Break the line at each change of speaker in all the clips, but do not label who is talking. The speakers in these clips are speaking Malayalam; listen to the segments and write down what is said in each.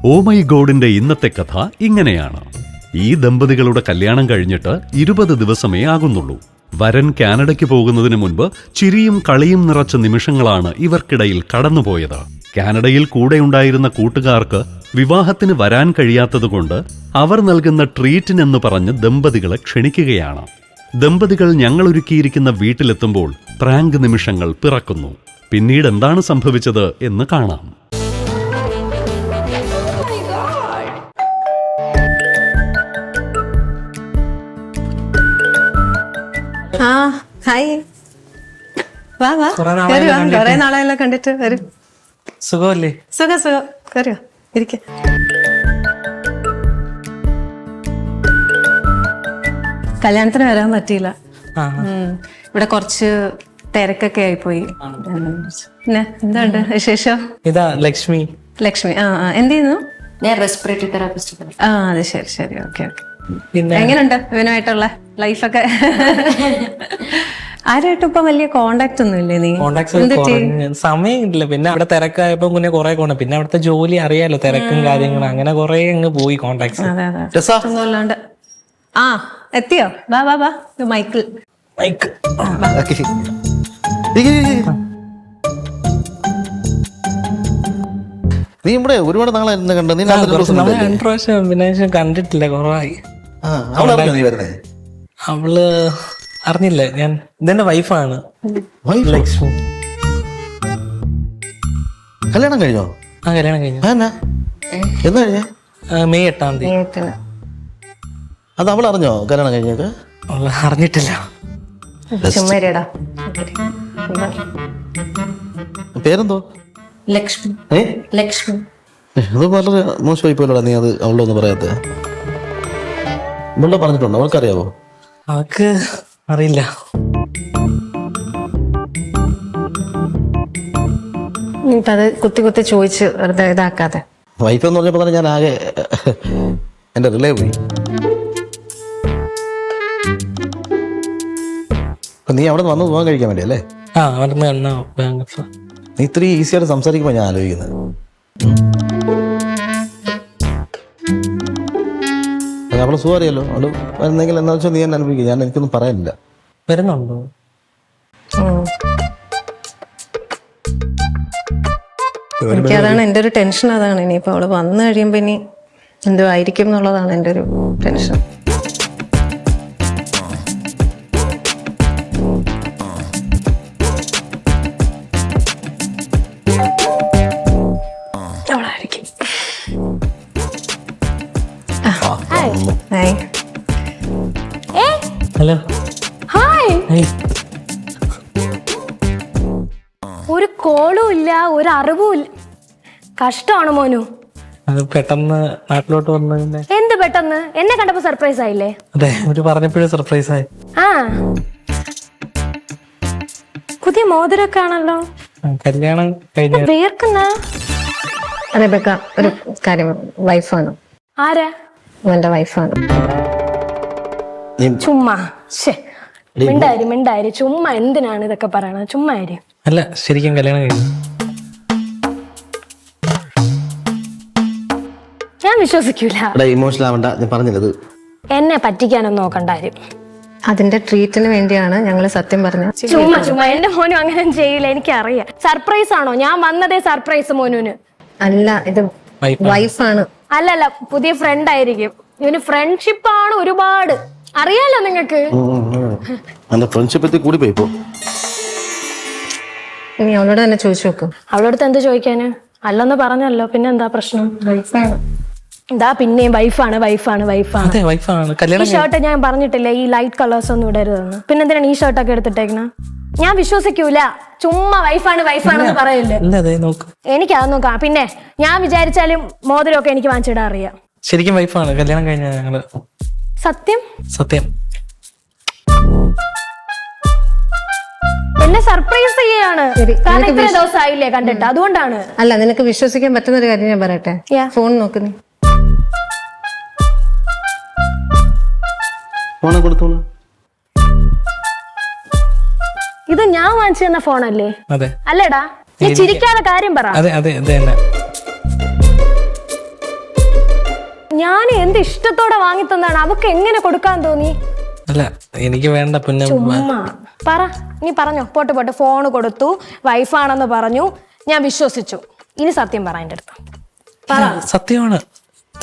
ഓ മൈ ഗോഡിന്റെ ഇന്നത്തെ കഥ ഇങ്ങനെയാണ്. ഈ ദമ്പതികളുടെ കല്യാണം കഴിഞ്ഞിട്ട് 20 ദിവസമേ ആകുന്നുള്ളൂ. വരൻ കാനഡയ്ക്ക് പോകുന്നതിന് മുൻപ് ചിരിയും കളിയും നിറച്ച നിമിഷങ്ങളാണ് ഇവർക്കിടയിൽ കടന്നുപോയത്. കാനഡയിൽ കൂടെയുണ്ടായിരുന്ന കൂട്ടുകാർക്ക് വിവാഹത്തിന് വരാൻ കഴിയാത്തതുകൊണ്ട് അവർ നൽകുന്ന ട്രീറ്റിനെന്ന് പറഞ്ഞ് ദമ്പതികളെ ക്ഷണിക്കുകയാണ്. ദമ്പതികൾ ഞങ്ങളൊരുക്കിയിരിക്കുന്ന വീട്ടിലെത്തുമ്പോൾ പ്രാങ്ക് നിമിഷങ്ങൾ പിറക്കുന്നു. പിന്നീട് എന്താണ് സംഭവിച്ചത് എന്ന് കാണാം.
ഹായ്, വാ വാ, കൊറേ നാളെയല്ലോ കണ്ടിട്ട്. വരും.
സുഖമല്ലേ?
സുഖം സുഖം, കയറിയോ, ഇരിക്ക. കല്യാണത്തിന് വരാൻ പറ്റിയില്ല. ഇവിടെ കുറച്ച് തിരക്കൊക്കെ ആയിപ്പോയി. പിന്നെ എന്തുണ്ട് വിശേഷം?
ഇതാ ലക്ഷ്മി.
ലക്ഷ്മി, എന്ത് ചെയ്യുന്നു?
ഞാൻ റെസ്പിറേറ്ററി തെറാപ്പിസ്റ്റ്.
അതെ, ശരി ശരി, ഓക്കെ ഓക്കെ.
പിന്നെ
എങ്ങനെയുണ്ട് ഇവനുമായിട്ടുള്ള ലൈഫൊക്കെ? ആരായിട്ടും ഇപ്പൊ വലിയ കോണ്ടാക്ട് ഒന്നും ഇല്ലേ? നീ
സമയമില്ല. പിന്നെ അവിടെ തിരക്കായപ്പോ പിന്നെ കുറെ പിന്നെ അവിടുത്തെ ജോലി അറിയാലോ, തിരക്കും കാര്യങ്ങളും, അങ്ങനെ കുറെ അങ്ങ് പോയി കോണ്ടാക്ട്.
അതെ അതെ, ഒന്നുമില്ലാണ്ട്. എത്തിയോ? വാ വാ വാ, മൈക്കിൾ.
നീ ഇവിടെ ഒരുപാട് നാളെ കണ്ട. നീ
പിന്നെ കണ്ടിട്ടില്ല, കുറവായി. അവള് അറിഞ്ഞില്ല. ഞാൻ ഇതെന്റെ വൈഫാണ് ലക്ഷ്മി.
കല്യാണം കഴിഞ്ഞോ?
കല്യാണം കഴിഞ്ഞു.
എന്നാ കഴിഞ്ഞ?
മെയ് 8-ാം തീയതി.
അത് അവൾ അറിഞ്ഞോ കല്യാണം കഴിഞ്ഞത്?
അറിഞ്ഞിട്ടില്ല.
പേരെന്തോ?
ലക്ഷ്മി. ലക്ഷ്മി.
അത് വളരെ മോശമായി പോയല്ലോടാ നീ അത് അവളുടെ ഒന്നും പറയാത്ത. ഇവിടെ പറഞ്ഞിട്ടുണ്ടോ? അവൾക്കറിയാവോ?
അവക്ക് അറിയില്ല.
അത് കുത്തി കുത്തി ചോദിച്ച് വെറുതെ ഇതാക്കാതെ.
വൈഫ് എന്ന് പറഞ്ഞപ്പോ തന്നെ ഞാൻ ആകെ എന്റെ റിലേ പോയി. നീ അവിടെ നിന്ന് വന്ന് പോകാൻ കഴിക്കാൻ വേണ്ടി അല്ലേ? നീ ഇത്രയും ഈസിയായിട്ട് സംസാരിക്കുമ്പോ ഞാൻ ആലോചിക്കുന്നത്. അവള് സുഖം അറിയാലോ. അവള് വരുന്നെങ്കിൽ എന്താ വെച്ചാൽ നീ എന്നെ അനുഭവിക്കുക. ഞാൻ എനിക്കൊന്നും പറയാനില്ല.
വരുന്നുണ്ടോ?
എനിക്കതാണ് എൻ്റെ ഒരു ടെൻഷൻ. അതാണ് ഇനിയിപ്പോ അവള് വന്നു കഴിയുമ്പോ ഇനി എന്തോ ആയിരിക്കും എന്നുള്ളതാണ് എൻ്റെ ഒരു ടെൻഷൻ.
ഹലോ.
ഹായ്. ഒരു കോളും ഇല്ല, ഒരു അറിവും ഇല്ല. കഷ്ടമാണ് മോനു.
അത് പെട്ടെന്ന് നാട്ടിലോട്ട് വന്നതിന്റെ.
എന്ത് പെട്ടെന്ന്? എന്നെ കണ്ടപ്പോ സർപ്രൈസ് ആയില്ലേ?
അതെ, ഒരു പറഞ്ഞപ്പോഴും സർപ്രൈസ് ആയി.
പുതിയ മോതിരൊക്കെ ആണല്ലോ.
കല്യാണം കഴിഞ്ഞ
വേർക്കുന്ന.
അതെ ബെക്ക, ഒരു കാര്യം, വൈഫാണ്.
ആരാ?
എന്റെ വൈഫാണ്.
ചുമ്മാ മിണ്ടായിരി ചുമ്മാ എന്തിനാണ് ഇതൊക്കെ പറയണത്? ചുമ്മാ ആര്?
അല്ല, ശരിക്കും കല്യാണം കഴിഞ്ഞു.
ഞാൻ വിശ്വസിക്കൂല.
ഇമോഷണൽ ആവണ്ട, ഞാൻ പറഞ്ഞത്.
എന്നെ പറ്റിക്കാനൊന്നും നോക്കണ്ട ആരും.
അതിന്റെ ട്രീറ്റിന് വേണ്ടിയാണ് ഞങ്ങൾ സത്യം പറഞ്ഞ.
ചുമ്മാ എന്റെ മോനും അങ്ങനെ ചെയ്യില്ല, എനിക്കറിയാം. സർപ്രൈസ് ആണോ? ഞാൻ വന്നതേ സർപ്രൈസ് മോനുന്.
അല്ല, ഇത് വൈഫാണ്.
അല്ലല്ല, പുതിയ ഫ്രണ്ട് ആയിരിക്കും. ഇവന് ഫ്രണ്ട്ഷിപ്പ് ആണ് ഒരുപാട്. അറിയാലോ നിങ്ങക്ക്.
കൂടി പോയിപ്പോ
ഇനി അവളോട് തന്നെ ചോദിച്ചു നോക്കും.
അവളോടത്ത് എന്ത് ചോദിക്കാന്? അല്ലെന്ന് പറഞ്ഞല്ലോ, പിന്നെ എന്താ പ്രശ്നം? ഇതാ പിന്നെയും വൈഫാണ് വൈഫാണ് വൈഫാണ്. ഈ ഷർട്ട് ഞാൻ പറഞ്ഞിട്ടില്ലേ ഈ ലൈറ്റ് കളേഴ്സ് ഒന്നും ഇടരുതെന്ന്? പിന്നെ എന്തിനാണ് ഈ ഷർട്ടൊക്കെ എടുത്തിട്ടേക്കണ? ഞാൻ വിശ്വസിക്കൂല. ചുമ്മാ വൈഫാണ് വൈഫാണെന്ന് പറയല്ലേ. എനിക്കത് നോക്കാം. പിന്നെ ഞാൻ വിചാരിച്ചാലും മോതിരമൊക്കെ എനിക്ക് വാങ്ങിച്ചിടാൻ അറിയാം.
ശരിക്കും വൈഫാണ്. കല്യാണം കഴിഞ്ഞ ഞങ്ങള്.
സത്യം
സത്യം.
എന്നെ സർപ്രൈസ് ചെയ്യാണ്. കാരണം ഇത്രയും ദിവസം ആയില്ലേ കണ്ടിട്ട്, അതുകൊണ്ടാണ്.
അല്ല, നിനക്ക് വിശ്വസിക്കാൻ പറ്റുന്ന ഒരു കാര്യം ഞാൻ പറയട്ടെ. ഫോൺ നോക്കുന്നേ.
ഇത് ഞാൻ വാങ്ങിച്ചു തന്ന ഫോണല്ലേ?
അതെ.
അല്ലേടാ? നീ ചിരിക്കാതെ കാര്യം പറ.
അതെ അതെ അതെ.
ഞാൻ എന്ത് ഇഷ്ടത്തോടെ വാങ്ങി തന്നാണ്, അവക്ക് എങ്ങനെ കൊടുക്കാൻ തോന്നി?
അല്ല എനിക്ക് വേണ്ട. പിന്നെ
ചുമ്മാ പറ, നീ പറഞ്ഞോ. പോട്ട് ഫോൺ കൊടുത്തു, വൈഫാണെന്ന് പറഞ്ഞു, ഞാൻ വിശ്വസിച്ചു. ഇനി സത്യം പറ എൻ്റെ അടുത്ത്.
സത്യമാണ്,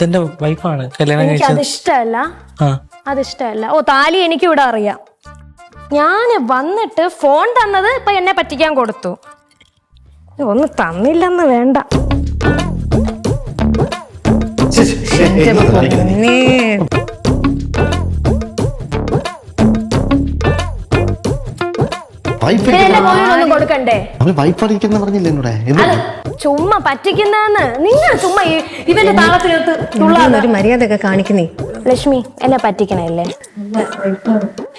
എന്റെ വൈഫാണ്. കല്യാണം
എനിക്ക്
കഴിച്ചത്.
അതിഷ്ടമല്ല,
ആ
അതിഷ്ടമല്ല. ഓ, താലി എനിക്ക് ഇവിടെ അറിയാം. ഞാൻ വന്നിട്ട് ഫോൺ തന്നത് ഇപ്പൊ എന്നെ പറ്റിക്കാൻ കൊടുത്തു. ഒന്നും തന്നില്ലെന്ന് വേണ്ട. ഇതിനെല്ലാം മോനൊന്നും കൊടുക്കണ്ടേ?
പറഞ്ഞില്ലേ എന്നോടെ?
അത് ചുമ്മാ പറ്റിക്കുന്നതെന്ന്. നിങ്ങൾ ചുമ്മാ ഇവന്റെ താളത്തിനകത്ത്
ഒരു മര്യാദയൊക്കെ കാണിക്കുന്നേ.
ലക്ഷ്മി എന്നെ പറ്റിക്കണല്ലേ?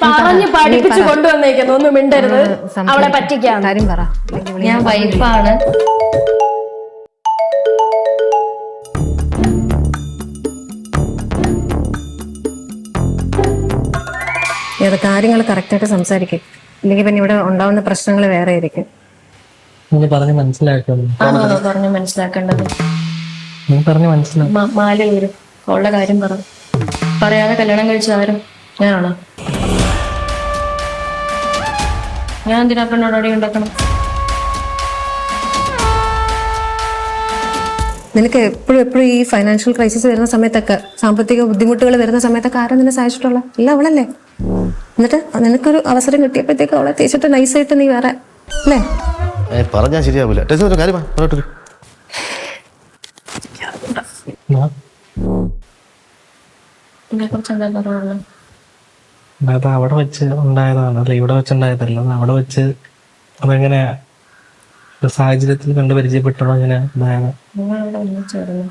പറഞ്ഞു പഠിപ്പിച്ചു കൊണ്ടുവന്നേക്കുന്നു. ഒന്നും മിണ്ടരുത്, അവളെ പറ്റിക്കാൻ.
കാര്യം പറ.
ഞാൻ വൈഫാണ്.
ഏത് കാര്യങ്ങൾ കറക്റ്റായിട്ട് സംസാരിക്കും, ഇല്ലെങ്കിൽ പിന്നെ ഇവിടെ ഉണ്ടാവുന്ന പ്രശ്നങ്ങൾ വേറെ ആയിരിക്കും.
നീ പറഞ്ഞ് മനസ്സിലാക്കുന്നു.
ആണോ പറഞ്ഞു മനസ്സിലാക്കേണ്ടത്?
നീ പറഞ്ഞ് മനസ്സിലാക്കും.
മാല വരും, അവളുടെ കാര്യം പറ. പറയാതെ കല്യാണം കഴിച്ച ആരും ഞാനാണോ? ഞാൻ എന്തിനാ പെണ്ണോട് അടി ഉണ്ടാക്കണം?
നിനക്ക് എപ്പോഴും ഈ ഫൈനാൻഷ്യൽ ക്രൈസിസ് വരുന്ന സമയത്തൊക്കെ, സാമ്പത്തിക ബുദ്ധിമുട്ടുകൾ വരുന്ന സമയത്തൊക്കെ ആരാ നിന്നെ സഹായിച്ചിട്ടുള്ള? ഇല്ല, അവളല്ലേ. എന്നിട്ട് നിനക്കൊരു അവസരം കിട്ടിയപ്പോഴത്തേക്ക് അവളെ തേച്ചിട്ട് നൈസായിട്ട് നീ വേറെ അല്ലേ?
പറഞ്ഞാൽ ശരിയാവില്ല. കാര്യം
ഇതിനെക്കുറിച്ച് എന്താ പറയാനുള്ളത്?
അത് അവിടെ വെച്ച് ഉണ്ടായതാണ്, അല്ല ഇവിടെ വെച്ചുണ്ടായതല്ല. അത് അവിടെ വെച്ച് അതെങ്ങനെ ഒരു സാഹചര്യത്തിൽ കണ്ട് പരിചയപ്പെട്ടോ അങ്ങനെ ഇതായത്.
നിങ്ങളിവിടെ ഒന്നിച്ചേർന്നു.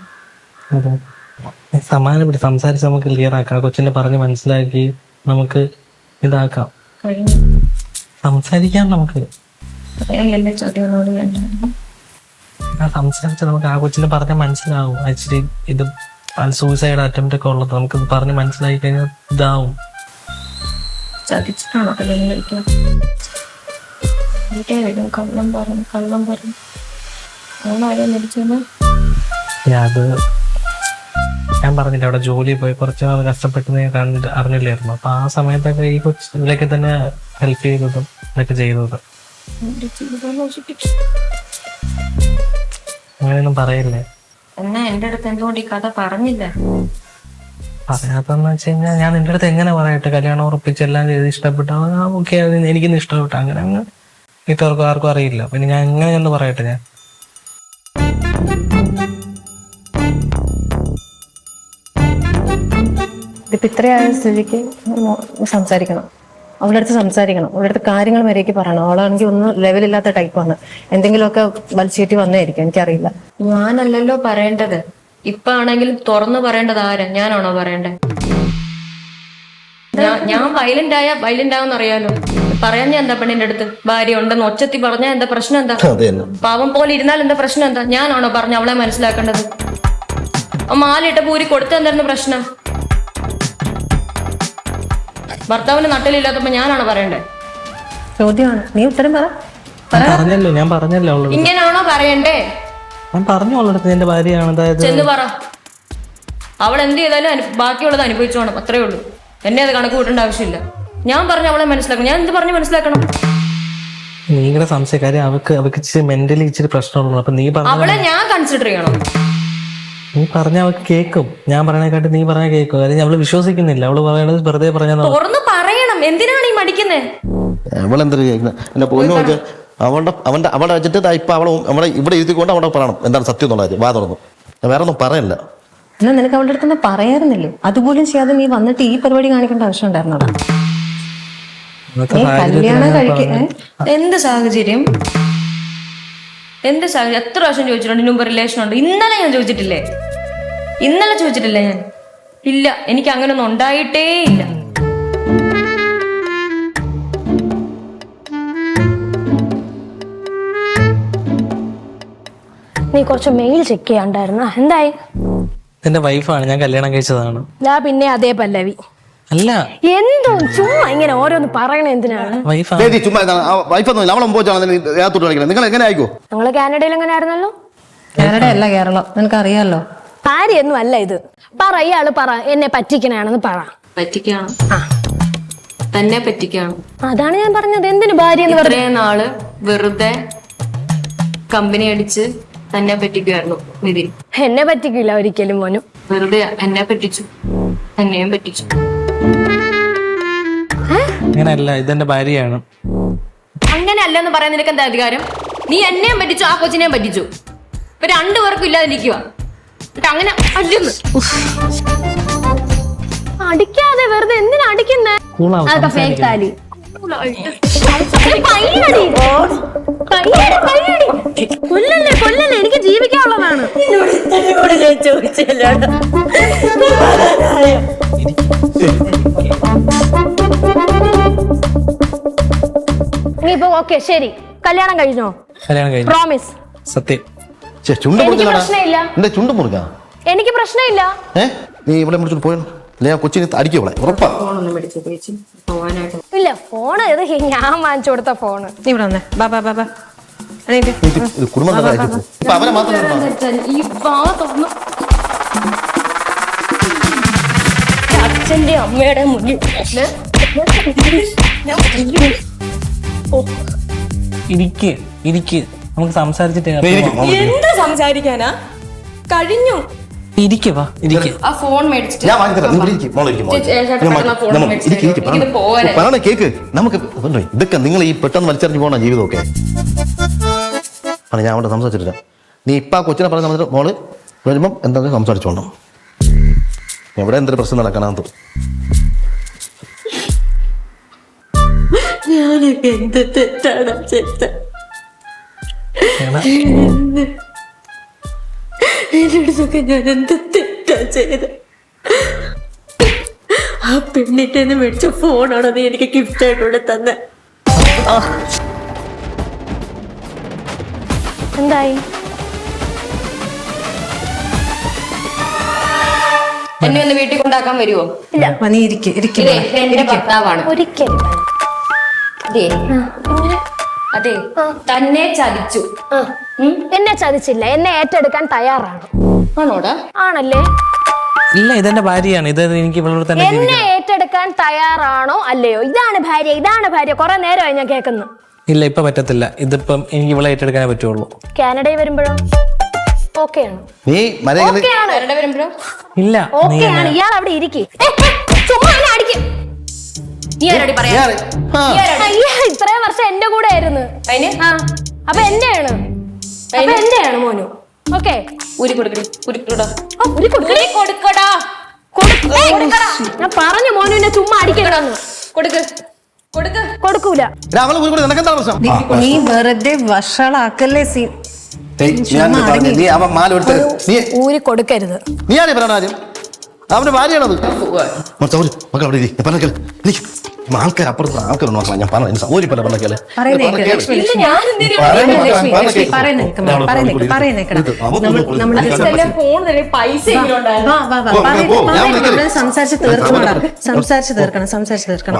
അതെ, സമാനപ്പെട്ട് സംസാരിച്ച് നമുക്ക് ക്ലിയർ ആക്കാം. കൊച്ചിനെ പറഞ്ഞ് മനസ്സിലാക്കി നമുക്ക് ഇതാക്കാം,
കഴിഞ്ഞു
സംസാരിക്കാം. നമുക്ക്
പറയാൻ ചോദ്യങ്ങളോട് വേണ്ട.
സംസാരിച്ച് നമുക്ക് ആ കൊച്ചിനെ പറഞ്ഞാൽ മനസ്സിലാവും. ആക്ച്വലി ഇത് സൂയിസൈഡ് അറ്റംപ്റ്റ് ഒക്കെ ഉള്ളത് നമുക്ക് പറഞ്ഞ് മനസ്സിലാക്കി കഴിഞ്ഞാൽ ഇതാവും.
ചതിച്ചിട്ടാണോ കല്യാണം കഴിക്കാൻ? വീട്ടുകാരും കള്ളം പറഞ്ഞു ഓണാരോ മരിച്ചത്.
അത് ഞാൻ പറഞ്ഞില്ല, അവിടെ ജോലി പോയി കുറച്ച് നാൾ കഷ്ടപ്പെട്ട് കണ്ടിട്ട് അറിഞ്ഞില്ലായിരുന്നു. അപ്പൊ ആ സമയത്തൊക്കെ ഈ കൊച്ചു ഇതിലൊക്കെ തന്നെ ഹെൽപ്പ് ചെയ്തതും ഇതൊക്കെ ചെയ്തത്. അങ്ങനെയൊന്നും പറയില്ലേ?
എന്നാ എന്റെ അടുത്ത് എന്തുകൊണ്ട് ഈ കഥ പറഞ്ഞില്ല?
പറയാത്തെന്ന് വെച്ച് കഴിഞ്ഞാൽ ഞാൻ നിന്റെ അടുത്ത് എങ്ങനെ പറയട്ടെ? കല്യാണം ഉറപ്പിച്ചെല്ലാം ചെയ്ത് ഇഷ്ടപ്പെട്ട ഓക്കെ, എനിക്കിന്ന് ഇഷ്ടപ്പെട്ട അങ്ങനെ അങ്ങ് വീട്ടുകാർക്കും ആർക്കും അറിയില്ല. പിന്നെ ഞാൻ എങ്ങനെയെന്ന് പറയട്ടെ? ഞാൻ
ഇതിപ്പോ ഇത്രയായ സ്ഥിതിക്ക് സംസാരിക്കണം, അവളുടെ അടുത്ത് സംസാരിക്കണം, അവളുടെ അടുത്ത് കാര്യങ്ങൾ വരേക്ക് പറയണം. അവളാണെങ്കിൽ ഒന്നും ലെവലില്ലാത്ത ടൈപ്പാണ്, എന്തെങ്കിലുമൊക്കെ വലിച്ചേറ്റി വന്നേയിരിക്കും, എനിക്കറിയില്ല.
ഞാനല്ലല്ലോ പറയേണ്ടത്. ഇപ്പൊ ആണെങ്കിലും തുറന്നു പറയേണ്ടത് ആരാ? ഞാനാണോ പറയണ്ടേ? ഞാൻ വയലന്റ് ആവുന്ന അറിയാലോ. പറയാൻ ഞാൻ എന്താ പെണ്ണിന്റെ അടുത്ത്? ഭാര്യ ഉണ്ടെന്ന് ഒച്ചത്തി പറഞ്ഞാൽ എന്താ പ്രശ്നം? എന്താ പാവം പോലെ ഇരുന്നാൽ എന്താ പ്രശ്നം? എന്താ ഞാനാണോ പറഞ്ഞ അവളെ മനസ്സിലാക്കേണ്ടത്? മാലയിട്ട പൂരി കൊടുത്ത എന്തായിരുന്നു പ്രശ്നം? ഭർത്താവിന് നട്ടലില്ലാത്തപ്പോ ഞാനാണോ പറയണ്ടേ?
ചോദ്യമാണ്, നീ ഉത്തരം പറ.
ഞാൻ പറഞ്ഞല്ലോ അവളോട്.
ഇങ്ങനാണോ പറയണ്ടേ?
ഞാൻ പറഞ്ഞു അവളടുത്ത് എന്റെ ഭാര്യയാണ്. അതായത്
ചെന്ന് പറ. അവൾ എന്ത് ചെയ്താലും ബാക്കിയുള്ളത് അനുഭവിച്ചോണം, അത്രേ ഉള്ളൂ. എന്നെ അത് കണക്ക് കൂട്ടേണ്ട ആവശ്യമില്ല. ഞാൻ പറഞ്ഞ അവളെ മനസ്സിലാക്കണം. ഞാൻ എന്ത് പറഞ്ഞ് മനസ്സിലാക്കണം?
നീങ്ങളുടെ സംശയക്കാരി അവക്ക് ഇച്ചിരി മെന്റലി ഇച്ചിരി പ്രശ്നമുള്ളൂ. അപ്പൊ നീ
അവളെ ഞാൻ കൺസിഡർ ചെയ്യണം.
നീ പറഞ്ഞ അവക്ക് കേൾക്കും. ഞാൻ പറയണേക്കാട്ട് നീ പറഞ്ഞാൽ കേൾക്കും. കാര്യം അവള് വിശ്വസിക്കുന്നില്ല. അവള് പറയണത് വെറുതെ പറഞ്ഞാൽ
തുറന്ന് പറയണം. എന്തിനാണ് ഈ മടിക്കുന്നേ?
അവളെന്തൊരു എന്റെ പൊന്നു നോക്കിയ അവളുടെ വെച്ചിട്ട് ഇപ്പൊ അവളെ ഇവിടെ ഇരുത്തിക്കൊണ്ട് അവിടെ പറയണം എന്താണ് സത്യം എന്നുള്ളത്. വാ തുറന്നു, വേറെ ഒന്നും പറയല്ല.
എന്നാ നിനക്ക് അവളുടെ അടുത്തൊന്നും പറയാറുന്നില്ലേ? അതുപോലും ചെയ്യാതെ നീ വന്നിട്ട് ഈ പരിപാടി കാണിക്കേണ്ട ആവശ്യം ഉണ്ടായിരുന്നോടാ? കല്യാണം കഴിക്കേ
എന്ത് സാഹചര്യം? എത്ര പ്രാവശ്യം ചോദിച്ചിട്ടുണ്ട് ഇതിനു മുമ്പ് റിലേഷൻ ഉണ്ട്? ഇന്നലെ ഞാൻ ചോദിച്ചിട്ടില്ലേ? ഞാൻ ഇല്ല, എനിക്ക് അങ്ങനൊന്നും ഉണ്ടായിട്ടേ ഇല്ല.
നീ കുറച്ച് മെയിൽ ചെക്ക് ചെയ്യാണ്ടായിരുന്ന എന്തായി?
എന്റെ വൈഫാണ്, ഞാൻ കല്യാണം കഴിച്ചതാണ്.
പിന്നെ അതേ പല്ലവി
അല്ല,
എന്തോ ചുമ്മാ ഇങ്ങനെ ഓരോന്ന് പറയണ എന്തിനാണ്?
നിങ്ങൾ എങ്ങനെ ആയിക്കോ?
ഞങ്ങള് കാനഡയിൽ എങ്ങനെ ആയിരുന്നല്ലോ?
കാനഡ അല്ല കേരളം, നിനക്ക് അറിയാലോ.
ഭാര്യയൊന്നും അല്ല ഇത്. പറ, ഇയാള് പറ, എന്നെ പറ്റിക്കണാണെന്ന് പറ.
പറ്റിക്കാണ്, തന്നെ പറ്റിക്കാണ്.
അതാണ് ഞാൻ പറഞ്ഞത്. എന്തിനു ഭാര്യ എന്ന് പറഞ്ഞു?
ഇത്രയും നാള് വെറുതെ കമ്പനി അടിച്ച് തന്നെ പറ്റിക്കുമായിരുന്നു നിതിൻ.
എന്നെ പറ്റിക്കില്ല ഒരിക്കലും മോനു.
വെറുതെ എന്നെ പറ്റിച്ചു, എന്നെയും പറ്റിച്ചു.
അങ്ങനെയല്ല, ഇതെന്റെ ഭാര്യയാണ്.
അങ്ങനെ അല്ലെന്ന് പറയാൻ നിനക്ക് എന്താ അധികാരം? നീ എന്നെയും പറ്റിച്ചു, ആ കൊച്ചിനെയും പറ്റിച്ചു. ഇപ്പൊ രണ്ടുപേർക്കും ഇല്ലാതിരിക്കുക. എന്നിട്ട് അങ്ങനെ അടിക്കുന്നു.
അടിക്കാതെ വെറുതെ എന്തിനാ അടിക്കുന്നേ? അതൊക്കെ ഫേക്ക് താലി. കൊല്ലല്ലേ കൊല്ലല്ലേ, എനിക്ക് ജീവിക്കാനുള്ളതാണ്. ഇനിയിപ്പോ ഓക്കെ ശരി, കല്യാണം കഴിഞ്ഞോ?
കല്യാണം കഴിഞ്ഞു.
പ്രോമിസ്?
സത്യം.
ചുണ്ട്
എനിക്ക് പ്രശ്നമില്ല.
എന്റെ ചുണ്ട് മുറുകാ.
എനിക്ക് പ്രശ്നമില്ല.
നീ ഇവിടെ മുറിച്ചിട്ട് പോയോ? അല്ലെ ആ കൊച്ചിനെ അടിക്കും ഇവിടെ ഉറപ്പാ.
ഇല്ല, ഫോണ് ഇത് ഞാൻ വാങ്ങിച്ചു കൊടുത്ത ഫോണ്.
നീ ഇവിടെ വന്നേ, ബാബാ ബാബാ.
കുടുംബം ഇപ്പൊ അവരെ മാത്രം
ഈ തുറന്നു അച്ഛന്റെ അമ്മയുടെ മുന്നിൽ
ഇരിക്ക് നമുക്ക് സംസാരിച്ചിട്ട്
എന്ത് സംസാരിക്കാനാ? കഴിഞ്ഞു. ആ ഫോൺ മേടിച്ചിട്ട്
ഞാൻ പറയണ കേക്ക്. നമുക്ക് ഇതൊക്കെ നിങ്ങൾ ഈ പെട്ടെന്ന് വലിച്ചെറിഞ്ഞു പോകണ ജീവിതമൊക്കെ ആണ്. ഞാൻ അവിടെ സംസാരിച്ചിട്ടില്ല. നീ ഇപ്പൊ ആ കൊച്ചിനെ പറഞ്ഞ സമയത്ത് മോള് വരുമ്പം എന്തെങ്കിലും സംസാരിച്ചോണം. എവിടെ എന്തൊരു പ്രശ്നം നടക്കണത്?
ഞാനൊക്കെ എന്ത് തെറ്റാണ് ചെയ്തത്? എന്റെ അടുത്തൊക്കെ ഞാൻ എന്ത് തെറ്റാ ചെയ്ത്? ആ പെണ്ണിന്റെ മേടിച്ച ഫോണാണോ നീ എനിക്ക് ഗിഫ്റ്റ് ആയിട്ടൂടെ തന്നെ?
എന്തായി?
എന്നെ ഒന്ന് വീട്ടിൽ കൊണ്ടാക്കാൻ വരുമോ?
ഇല്ല,
നീ ഇരിക്കും.
എന്റെ ഭർത്താവാണ്.
ഒരിക്കലും.
അതെ, തന്നെ ചതിച്ചു.
എന്നെ ചതിച്ചില്ല, എന്നെ ഏറ്റെടുക്കാൻ തയ്യാറാണ്.
ആണോടാ?
ആണല്ലേ?
ഇല്ല, ഇതെന്റെ ഭാര്യയാണ്. ഇത് എനിക്ക് ഇവളോട് തന്നെ
എന്നെ ഏറ്റെടുക്കാൻ തയ്യാറാണോ അല്ലയോ? ഇതാണ് ഭാര്യ, ഇതാണ് ഭാര്യ. കുറെ നേരമായി ഞാൻ കേൾക്കുന്നു.
ഇല്ല, ഇപ്പൊ പറ്റത്തില്ല. ഇതിപ്പം എനിക്ക് ഇവളെ ഏറ്റെടുക്കാനേ പറ്റുള്ളൂ.
കാനഡയിൽ വരുമ്പോഴോ ഓക്കെയാണ്?
നീ
വരുമ്പോഴോ
ഇല്ല,
ഓക്കെയാണ്. ഇയാൾ അവിടെ ഇരിക്കും. ചുമ്മാ എന്നെ അടിക്കും.
നീ ആരോടി പറയാ?
ഇത്രയും വർഷം എന്റെ കൂടെ ആയിരുന്നു. അപ്പൊ എന്റെയാണ്, അപ്പൊ എന്റെയാണ് മോനു. ഓക്കെ,
ഊരി കൊടുക്കടി, കൊടുക്കടാ.
ഞാൻ പറഞ്ഞു മോനുവിനെ ചുമ്മാ അടിക്കണമെന്ന്. കൊടുക്കൂല.
നീ വെറുതെ വഷളാക്കല്ലേ സീൻ. ഊരി കൊടുക്കരുത്.
നീയാണേ പറയണ ആദ്യം. അവന്റെ ഭാര്യയാണത്. ആൾക്കാർ അപ്പുറത്ത് ആൾക്കാർ നോക്കണം. ഞാൻ പറഞ്ഞു സൗകര്യം പല പറഞ്ഞാല്
സംസാരിച്ച് തീർക്കണം.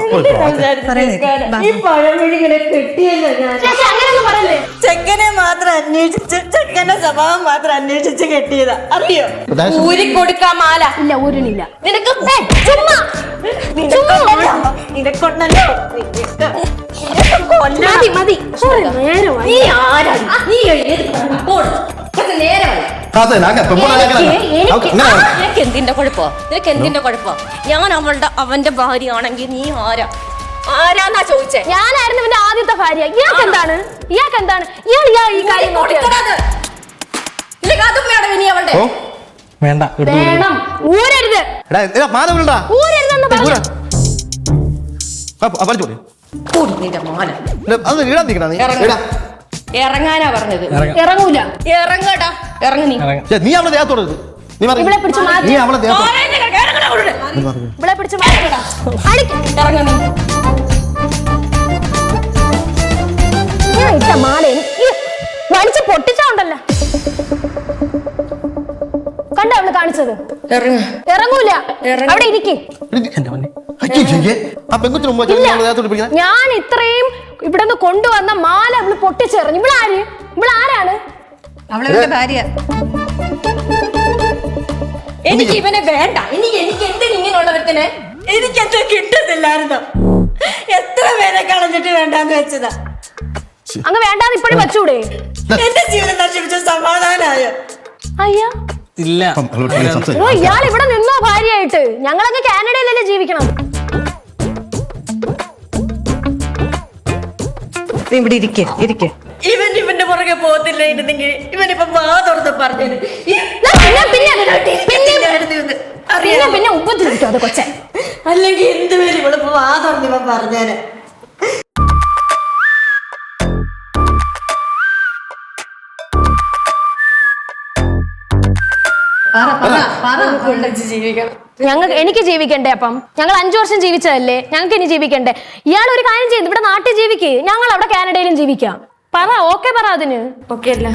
ചെക്കനെ മാത്രം അന്വേഷിച്ച്, ചെക്കന്റെ സ്വഭാവം മാത്രം അന്വേഷിച്ച് കെട്ടിയതാ. അറിയോ?
ഊരി കൊടുക്കാൻ മാല
ഇല്ല, ഊരിനില്ല.
നിനക്ക്
നിനക്കൊണ്ടല്ലോ
മതി മതി. നേരമായി.
നീ ആരാണ്? നീ നേരമായി. നിനക്ക് എന്തിന്റെ കുഴപ്പോ? ഞാൻ അവന്റെ ഭാര്യയാണെങ്കിൽ നീ ആരാന്നാ ചോദിച്ചേ?
ഞാനായിരുന്നു ഇവന്റെ ആദ്യത്തെ ഭാര്യ. ഇയാൾക്ക് എന്താണ്? ഇയാൾ ഈ കാര്യം
വേണ്ട,
വേണം. ഊരരുത്. ഊരരുതെന്ന് പറഞ്ഞു.
നിന്റെ മാല
നീ
ഇറങ്ങാനാ പറഞ്ഞത്.
ഇറങ്ങൂല.
ഇറങ്ങട്ടാ, ഇറങ്ങി
നീ അവളെ ദേഹത്തോടരുത്. നീ
ഇവിടെ പിടിച്ച് മാറ്റി.
അവളെ
ഇവിടെ പിടിച്ച് മാറ്റടാ.
ഇറങ്ങ നീ.
ഞാൻ ഇട്ട മാല വലിച്ച് പൊട്ടിച്ചോണ്ടല്ലോ. കണ്ടോ അവള് കാണിച്ചത്? ഇറങ്ങൂല. അവിടെ ഇരിക്കും. ഞാൻ ഇത്രയും ഇവിടെ നിന്ന് കൊണ്ടുവന്ന മാല അവള് പൊട്ടിച്ചെറിഞ്ഞു. ഇവളാരാണ്?
അവളെ ഭാര്യ.
എനിക്ക് ഇവനെ വേണ്ട. എനിക്ക് എന്തിന് ഇങ്ങനെയുള്ളവരത്തിനെ?
എനിക്കെന്തോ കിട്ടുന്നില്ലായിരുന്നു. എത്ര പേരെ കളഞ്ഞിട്ട് വേണ്ടാന്ന് വെച്ചതാ.
അങ്ങ് വേണ്ടാന്ന് ഇപ്പോഴും വെച്ചൂടെ?
എന്റെ ജീവിതം നശിപ്പിച്ച സമാധാനായോ?
അയ്യാ
ഇല്ല.
ഓ ഇയാൾ ഇവിടെ നിന്നോ ഭാര്യയായിട്ട്? ഞങ്ങളൊക്കെ കാനഡയിലല്ലേ ജീവിക്കണം.
നീ ഇവിടെ ഇരിക്കേ.
ഇവന്റെ പുറകെ പോകത്തില്ലായിരുന്നെങ്കിൽ ഇവനിപ്പൊ വാ തുറന്ന് പറഞ്ഞത്.
പിന്നെ ഉപദ്രവിക്കും അത് കൊച്ചെ.
അല്ലെങ്കിൽ എന്തുപേരും ഇവളിപ്പോ വാ തുറന്ന് ഇവൻ പറഞ്ഞേനെ.
എനിക്ക് ജീവിക്കണ്ടേ? അപ്പം ഞങ്ങൾ 5 വർഷം ജീവിച്ചതല്ലേ, ഞങ്ങൾക്ക് ഇനി ജീവിക്കണ്ടേ? ഇയാൾ ഒരു കാര്യം ചെയ്യുന്നു, ഇവിടെ നാട്ടിൽ ജീവിക്കേ, ഞങ്ങൾ അവിടെ കാനഡയിലും ജീവിക്കാം. പറ, ഓക്കെ പറ. അതിന്
ഓക്കെ അല്ല.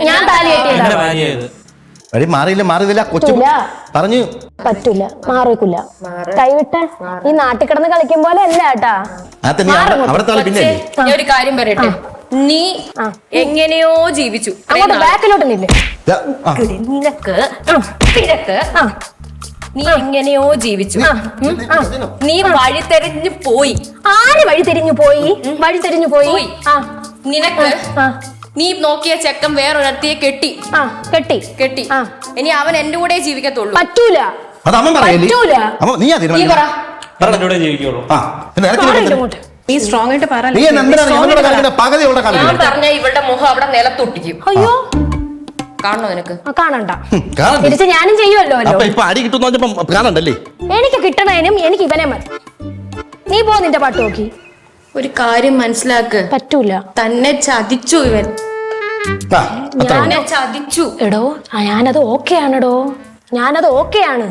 ഞാൻ താലി കെട്ടിയതാ.
വഴി മാറിയില്ല കൊച്ചു പറഞ്ഞു.
പറ്റൂല, മാറിക്കൂല. കൈവിട്ട ഈ നാട്ടിൽ കിടന്ന് കളിക്കും പോലെ അല്ല കേട്ടാ.
പിന്നെ
ഞാൻ ഒരു കാര്യം പറയട്ടെ. നീ എങ്ങനെയോ ജീവിച്ചു.
അങ്ങോട്ട് ബാക്കിലോട്ട് നില്ലേ.
നീ എങ്ങനെയോ ജീവിച്ചു. നീ വഴി തെരഞ്ഞു പോയി.
ആര് വഴി തിരിഞ്ഞു പോയി? വഴി തിരിഞ്ഞു പോയി.
നിനക്ക് നീ നോക്കിയ ചെക്കൻ വേറൊരത്തിയെ കെട്ടി. ഇനി അവൻ എന്റെ കൂടെ ജീവിക്കത്തുള്ളൂ.
പറ്റൂല.
നീ പറ.
നീ സ്ട്രോങ് ആയിട്ട് പറ.
ഞാൻ പറഞ്ഞ ഇവളുടെ മുഖം അവിടെ നിലത്തൊട്ടിക്കും.
അയ്യോ
കാണണോ നിനക്ക്?
കാണണ്ട. തിരിച്ച് ഞാനും ചെയ്യുമല്ലോ. എനിക്ക് കിട്ടണേനും എനിക്ക് ഇവനെ മതി. നീ പോ നിന്റെ പാട്ട് നോക്കി.
ഒരു കാര്യം മനസ്സിലാക്ക്.
പറ്റൂല.
തന്നെ ചതിച്ചു ഇവൻ. ഞാൻ ചതിച്ചു.
എടോ ഞാനത് ഓക്കെയാണെടോ, ഞാനത് ഓക്കെയാണ്.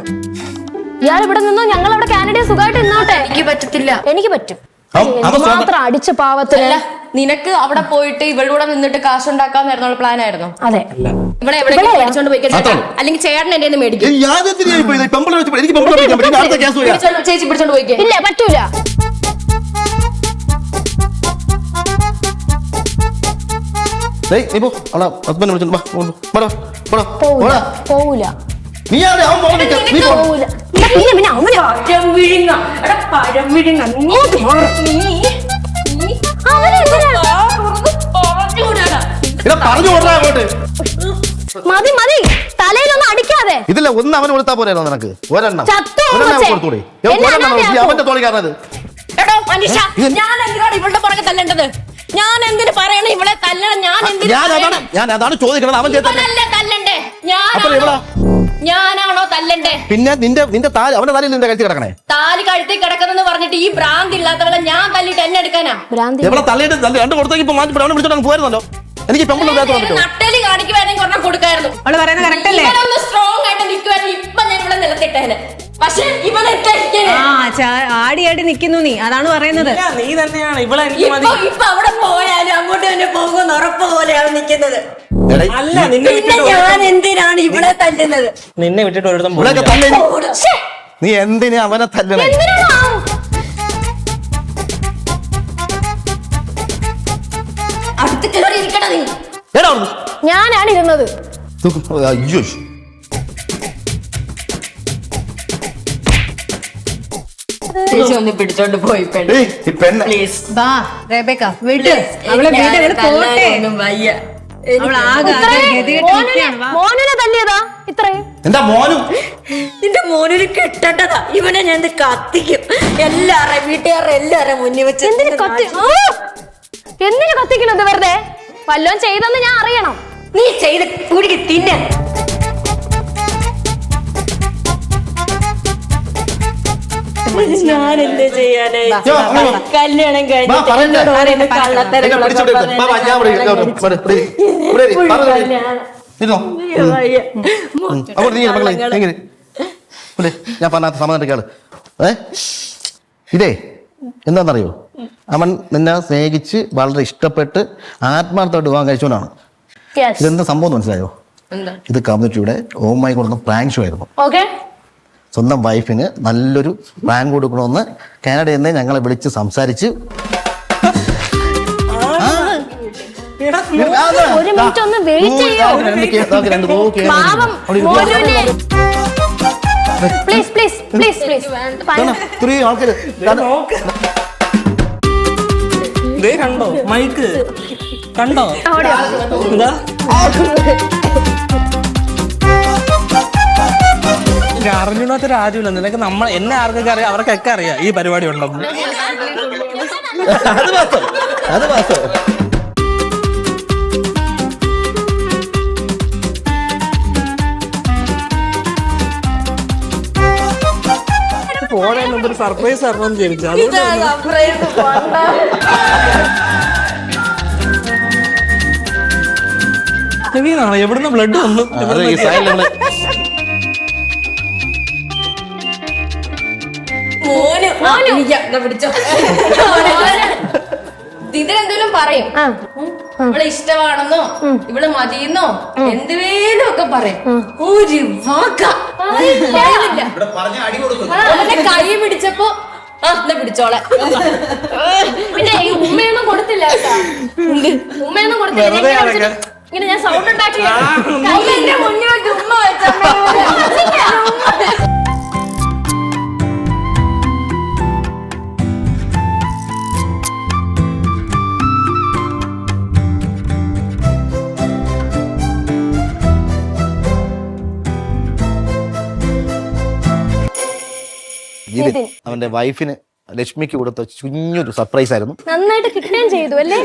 ഇയാൾ ഇവിടെ നിന്നോ, ഞങ്ങൾ അവിടെ കാനഡയിൽ സുഖമായിട്ട് നിന്നോട്ടെ.
എനിക്ക് പറ്റത്തില്ല.
എനിക്ക് പറ്റും. മാത്രം അടിച്ച പാവത്തില്ല.
നിനക്ക് അവിടെ പോയിട്ട് ഇവളുടെ കൂടെ നിന്നിട്ട് കാശുണ്ടാക്കാന്നായിരുന്നു പ്ലാൻ ആയിരുന്നു.
അതെ.
ഇവിടെ എവിടെയെങ്കിലും മേടിച്ചോണ്ട് പോയി അല്ലെങ്കിൽ ചേട്ടൻ എന്റെ മേടിക്കും. ചേച്ചി പിടിച്ചോണ്ട് പോയിക്കേ.
ഇല്ല പറ്റൂല. പോവൂല. മതി മതി, തലയിലൊന്നും അടിക്കാതെ.
ഇതില്ല, ഒന്ന് അവന് കൊടുത്താ പോരായിരുന്നു നിനക്ക്. ഒരെണ്ണം കൊടുത്തൂടെ? അവന്റെ തോളി കാരണത്.
ഞാൻ എന്തിനാണ് ഇവളുടെ പുറകെ തല്ലേണ്ടത്? ഞാൻ എന്തിനു പറയണ ഇവളെ തല്ലണം?
ഞാൻ അതാണ് ചോദിക്കണത്. അവൻ
തല്ലണ്ടേ? ഞാനാണോ തല്ലണ്ടേ?
പിന്നെ നിന്റെ താലി അവന്റെ താലി നിന്റെ കഴുത്തി കിടക്കണേ.
താലി കഴുത്തി കിടക്കുന്നെന്ന് പറഞ്ഞിട്ട് ഈ ഭ്രാന്തി ഇല്ലാത്തവളെ ഞാൻ തല്ലിട്ട് എന്നെ എടുക്കാനാ?
എവിടെ തള്ളിയിട്ട് രണ്ട് കൊടുത്തേക്ക് അവനെ വിളിച്ചോണ്ട് പോയിരുന്നല്ലോ. എനിക്ക്
നട്ടല് കാണിക്കുവാണെങ്കിൽ ഒരെണ്ണം കൊടുക്കായിരുന്നു. ഇവനൊന്ന് സ്ട്രോങ് ആയിട്ട് നിൽക്കുവായിരുന്നു. ഇപ്പൊ ഞാൻ ഇവിടെ നിലത്തിട്ടേനെ. പക്ഷെ
ആടിയായിട്ട് നിൽക്കുന്നു നീ, അതാണ് പറയുന്നത്.
നീ തന്നെയാണ് ഇവളെ.
ഇപ്പൊ അവിടെ പോയാലും അങ്ങോട്ട് തന്നെ പോകുമെന്ന് ഉറപ്പ് പോലെയാണ് നിൽക്കുന്നത്.
അല്ല,
പിന്നെ ഞാൻ എന്തിനാണ് ഇവിടെ തല്ലുന്നത്?
നിന്നെ വിട്ടിട്ട് ഒരിടത്തും
നീ എന്തിനാ അവനെ തല്ലണേ?
അടുത്ത് കയറി ഇരിക്കണ നീ.
ഞാനാണ് ഇരുന്നത്.
അയ്യോ,
ഒന്ന് പിടിച്ചോണ്ട് പോയി പ്ലീസ്. വയ്യ.
മോനെ തല്ലിയതാ ഇത്രയും?
എന്താ മോനും?
നിന്റെ മോനൊരു കെട്ടേണ്ടതാ. ഇവനെ ഞാൻ കത്തിക്കും. എല്ലാവരുടെയും വീട്ടുകാരുടെ എല്ലാവരുടെയും മുന്നിൽ വെച്ച്.
എന്തിനു കത്തിക്കണത് വെറുതെ? വല്ലോം ചെയ്തെന്ന് ഞാൻ അറിയണം.
നീ ചെയ്ത് കുടിക്ക് തിന്നെ. ഞാൻ എന്ത് ചെയ്യാനായി? കല്യാണം
ഞാൻ പറഞ്ഞ സമാധാനിക്കാള് ഇതേ എന്താണെന്നറിയോ? അവൻ നിന്നെ സ്നേഹിച്ച് വളരെ ഇഷ്ടപ്പെട്ട് ആത്മാർത്ഥമായിട്ട് വിവാഹം കഴിച്ചവനാണ്. ഇതെന്താ സംഭവം മനസ്സിലായോ? ഇത് കമ്മ്യൂണിറ്റിയുടെ ഓമായി കൊടുക്കുന്ന പ്രാങ്ക് ഷോ ആയിരുന്നു. സ്വന്തം വൈഫിന് നല്ലൊരു പ്രാങ്ക് കൊടുക്കണമെന്ന് കാനഡയിൽ നിന്ന് ഞങ്ങളെ വിളിച്ച് സംസാരിച്ച്
ഒരു മിനിറ്റ് ഒന്ന് വെയിറ്റ് ചെയ്യോ പാവം മോനുവിനെ പ്ലീസ് പ്ലീസ് പ്ലീസ് പ്ലീസ്
ഇത്രയും ആൾക്കാര്
കണ്ടോ മൈക്ക് കണ്ടോ എന്താ അറിഞ്ഞൂടാത്തൊരു ആരുമില്ല നിനക്ക് എന്നെ ആർക്കൊക്കെ അറിയാം അവർക്കൊക്കെ അറിയാം ഈ പരിപാടി ഉണ്ടെന്ന്.
അത് മാത്രം
പോണേ മുമ്പ് ഒരു സർപ്രൈസ് അറിഞ്ഞു ചോദിച്ചു അതുകൊണ്ടാണ് എവിടുന്ന് ബ്ലഡ് വന്നു
ഇതിനെന്തെങ്കിലും പറയും ഇവളെ ഇഷ്ടമാണെന്നോ ഇവള് മതിയെന്നോ എന്തുവേലും ഒക്കെ പറയും ഒരു വാക്ക കൈ പിടിച്ചപ്പോ എന്നാ പിടിച്ചോളെ പിന്നെ ഈ ഉമ്മയൊന്നും കൊടുത്തില്ല ഉമ്മയൊന്നും കൊടുത്തില്ല ഇങ്ങനെ ഞാൻ സൗണ്ട് ഉണ്ടാക്കി കൈ എന്റെ മുന്നിൽ വെച്ച് ഉമ്മ വെച്ച
അവന്റെ വൈഫിന് ലക്ഷ്മിക്ക് കൊടുത്ത കുഞ്ഞൊരു സർപ്രൈസ് ആയിരുന്നു.
നന്നായിട്ട് കിട്ടുകയും ചെയ്തു അല്ലേ?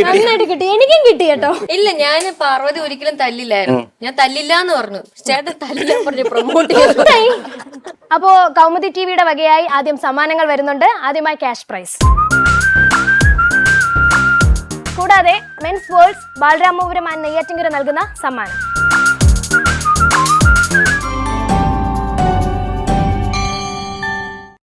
നന്നായിട്ട് കിട്ടി, എനിക്കും കിട്ടി കേട്ടോ.
ഇല്ല, ഞാൻ പാർവതി ഒരിക്കലും തല്ലില്ലായിരുന്നു. ഞാൻ തല്ലില്ല എന്ന് പറഞ്ഞു, ചേട്ടൻ തല്ലില്ല പറഞ്ഞ് പ്രൊമോട്ട് ചെയ്തു.
അപ്പോ കൗമുദി ടിവിയുടെ വകയായി ആദ്യം സമ്മാനങ്ങൾ വരുന്നുണ്ട്. ആദ്യമായി ക്യാഷ് പ്രൈസ്, കൂടാതെ men's worlds Balaramapuram and Neyyattinkara നൽകുന്ന സമ്മാനം.